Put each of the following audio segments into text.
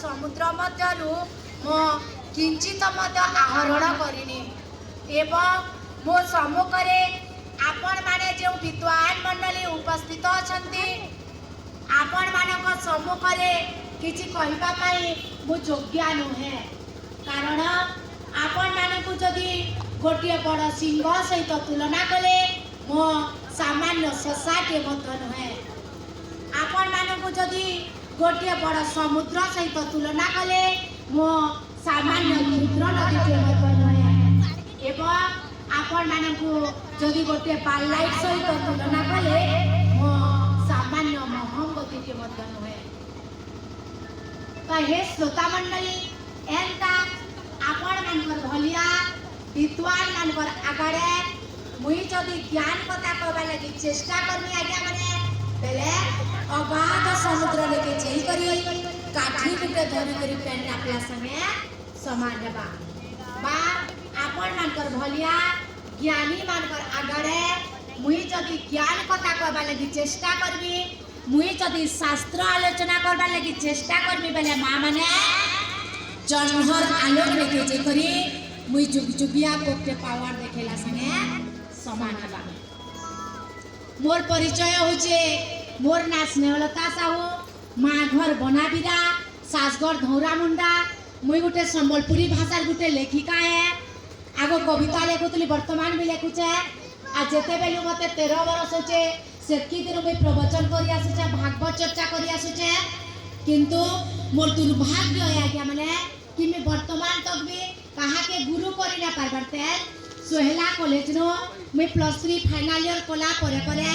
समुद्र मध्यरु मो किंचित मध्य आहरण करिनी एवं मो सम्मुखरे आपण माने जो विद्वान मंडली उपस्थित अछंती आपण मानक सम्मुखरे किछि कहिबा पई मो योग्य नुहे कारण आपण मानकु जदि गोटे बड़ सिंह सहित तुलना कले मो सामान्य शशाटे मध्य नुहे आपण मानकु जदि गोटे बड़ समुद्र सहित तुलना कले मो सामान्य क्षुद्र नदीटे मध्य नुहे एवं आपण मानकु जदि गोटे पाललाइट सहित तुलना कले मो सामान्य महंगतीटे मध्य नुहे हे श्रोता मंडली एंता आपण मानकर भलिया विद्वान मानकर आगरे मुई जदि ज्ञान कथा कहबा लगी चेष्टा करनी आज्ञा माने बेले अगाध समुद्र लेके जेई करी काठी गुटे धरि करी पेन नापला संगे समान हेबा बा आपण मानकर भलिया ज्ञानी मानकर आगरे मुई जदि ज्ञान कथा कहबा लगी चेष्टा करबी मुई जदि शास्त्र आलोचना करबा लगी चेष्टा करबी बेले मां माने जन्मर आलोक लेके जे करी मुई जुग जुगिया कोटे पावर देखेला संगे समान हेबा मोर परिचय होचे मोर ना स्नेहलता साहू माँ घर बनाबिरा सासगढ़ धौरा मुंडा मुई गोटे संबलपुरी भाषा गोटे लेखिका है आगो कविता लेखुली वर्तमान भी लेखुचे आ जेते बेलु मते 13 वर्ष होचे सेतकी दिन मुई प्रवचन करी आसुचे भागवत चर्चा करी आसुचे किंतु मोर दुर्भाग्य है आज्ञा माने कि मैं वर्तमान तक भी कहा के गुरु करी ना पारबरते सोहेला कॉलेज नो मैं +3 फाइनल ईयर कला परे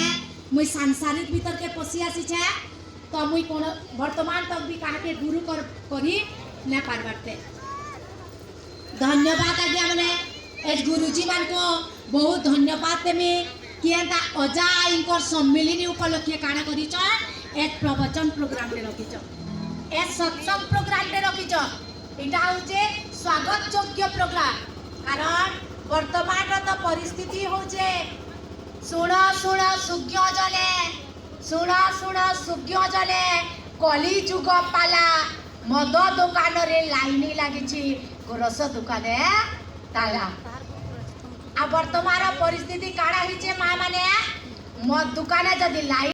मुई सांसारिक भीतर के पसी आसी छे तो मुई कोन वर्तमान तक भी कहा के गुरु करी ना पारबरते धन्यवाद आज्ञा माने ए गुरुजी मान को बहुत धन्यवाद देमी कि एंता अजा इनकर सम्मिलनी उपलक्षे काना करिछ एक प्रवचन प्रोग्राम रे रखिछ ए सत्संग प्रोग्राम रे रखिछ इटा होचे स्वागत योग्य प्रोग्राम कारण वर्तमान तो परिस्थिति होचे सुण सुण सुज्ञ जले सुण सुण सुज्ञ जले कली जुग पाला मद दुकान रे लाइन लागिछि गोरस दुकान ताला आ वर्तमान परिस्थिति काड़ा हिचे मां माने मद दुकान जदि लाइन